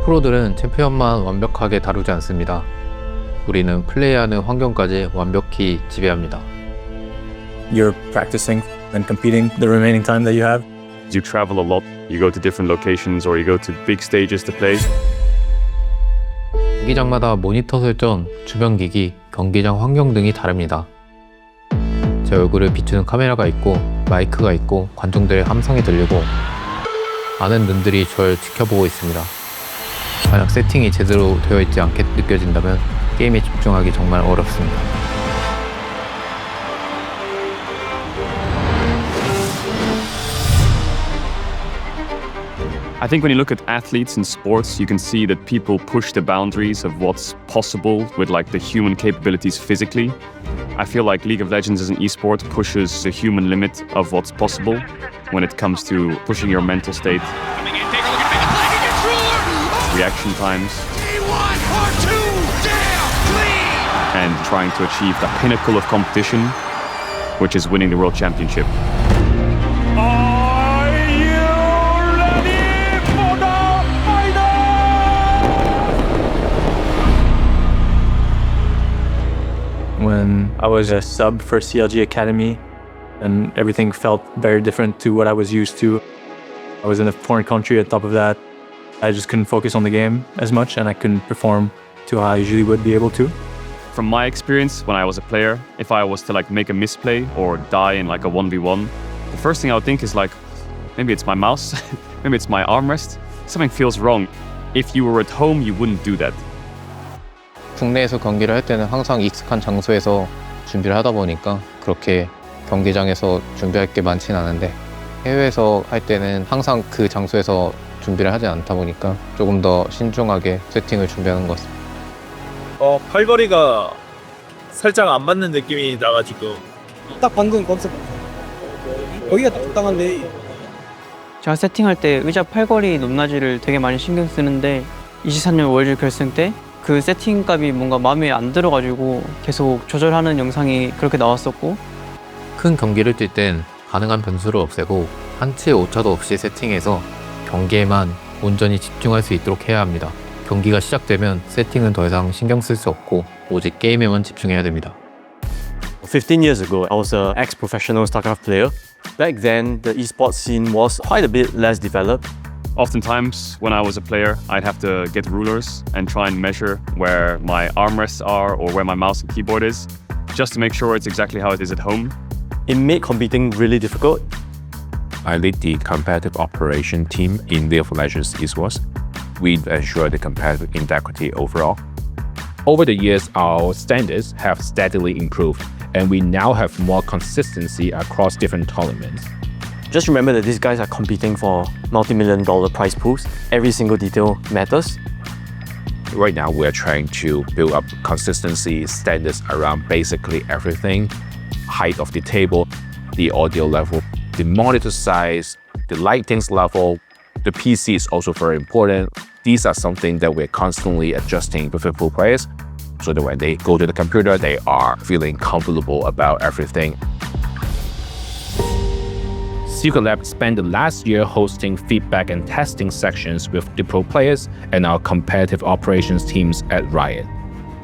프로들은 챔피언만 완벽하게 다루지 않습니다. 우리는 플레이하는 환경까지 완벽히 지배합니다. You're practicing and competing the remaining time that you have. You travel a lot, you go to different locations or you go to big stages to play. 경기장마다 모니터 설정, 주변 기기, 경기장 환경 등이 다릅니다. 제 얼굴을 비추는 카메라가 있고 마이크가 있고 관중들의 함성이 들리고 많은 눈들이 절 지켜보고 있습니다. 만약 세팅이 제대로 되어 있지 않게 느껴진다면 게임에 집중하기 정말 어렵습니다. I think when you look at athletes in sports, you can see that people push the boundaries of what's possible with like the human capabilities physically. I feel like League of Legends as an esport pushes the human limit of what's possible when it comes to pushing your mental state, reaction times, and trying to achieve the pinnacle of competition, which is winning the World Championship. When I was a sub for CLG Academy, and everything felt very different to what I was used to. I was in a foreign country on top of that. I just couldn't focus on the game as much, and I couldn't perform to how I usually would be able to. From my experience when I was a player, if I was to like make a misplay or die in like a 1v1, the first thing I would think is like, maybe it's my mouse, maybe it's my armrest, something feels wrong. If you were at home, you wouldn't do that. 국내에서 경기를 할 때는 항상 익숙한 장소에서 준비를 하다 보니까 그렇게 경기장에서 준비할 게 많지는 않은데 해외에서 할 때는 항상 그 장소에서 준비를 하지 않다 보니까 조금 더 신중하게 세팅을 준비하는 것 같습니다. 팔걸이가 살짝 안 맞는 느낌이 나가지고 딱 방금 컨셉 여기가 딱 적당한데 제가 세팅할 때 의자 팔걸이 높낮이를 되게 많이 신경 쓰는데 23년 월드 결승 때 그 세팅 값이 뭔가 마음에 안 들어가지고 계속 조절하는 영상이 그렇게 나왔었고 큰 경기를 뛸 땐 가능한 변수를 없애고 한치의 오차도 없이 세팅해서 경기에만 온전히 집중할 수 있도록 해야 합니다. 경기가 시작되면 세팅은 더 이상 신경 쓸 수 없고 오직 게임에만 집중해야 됩니다. 15 years ago, I was an ex-professional StarCraft player. Back then, the esports scene was quite a bit less developed. Oftentimes, when I was a player, I'd have to get rulers and try and measure where my armrests are or where my mouse and keyboard is, just to make sure it's exactly how it is at home. It made competing really difficult. I lead the competitive operation team in League of Legends esports. We ensure the competitive integrity overall. Over the years, our standards have steadily improved, and we now have more consistency across different tournaments. Just remember that these guys are competing for multi-million-dollar prize pools. Every single detail matters. Right now, we're trying to build up consistency standards around basically everything: height of the table, the audio level, the monitor size, the lighting level. The PC is also very important. These are something that we're constantly adjusting with the pro players so that when they go to the computer, they are feeling comfortable about everything. Secret Lab spent the last year hosting feedback and testing sections with the pro players and our competitive operations teams at Riot.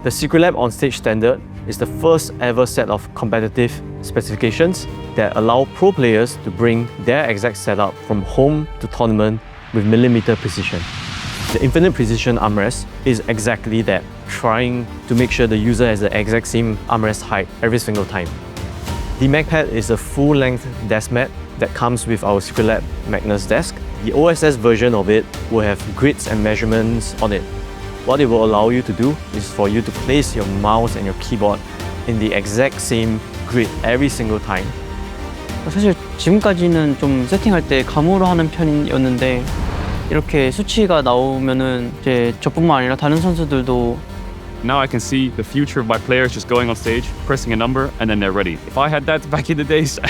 The Secret Lab on-stage standard is the first ever set of competitive specifications that allow pro players to bring their exact setup from home to tournament with millimeter precision. The infinite precision armrest is exactly that, trying to make sure the user has the exact same armrest height every single time. The MagPad is a full-length desk mat that comes with our Secret Lab Magnus desk. The OSS version of it will have grids and measurements on it. What it will allow you to do is for you to place your mouse and your keyboard in the exact same grid every single time. 사실 지금까지는 좀 세팅할 때 감으로 하는 편이었는데 이렇게 수치가 나오면은 이제 저뿐만 아니라 다른 선수들도 Now I can see the future of my players just going on stage, pressing a number, and then they're ready. If I had that back in the days,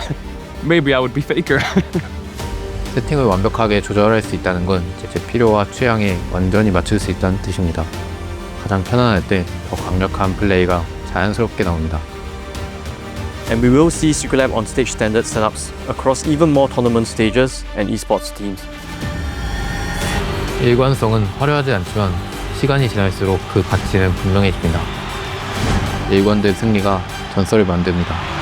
maybe I would be faker. 세팅을 완벽하게 조절할 수 있다는 건 제 필요와 취향에 완전히 맞출 수 있다는 뜻입니다. 가장 편안할 때 더 강력한 플레이가 자연스럽게 나옵니다. And we will see Secret Lab on-stage standard setups across even more tournament stages and esports teams. 일관성은 화려하지 않지만 시간이 지날수록 그 가치는 분명해집니다. 일관된 승리가 전설을 만듭니다.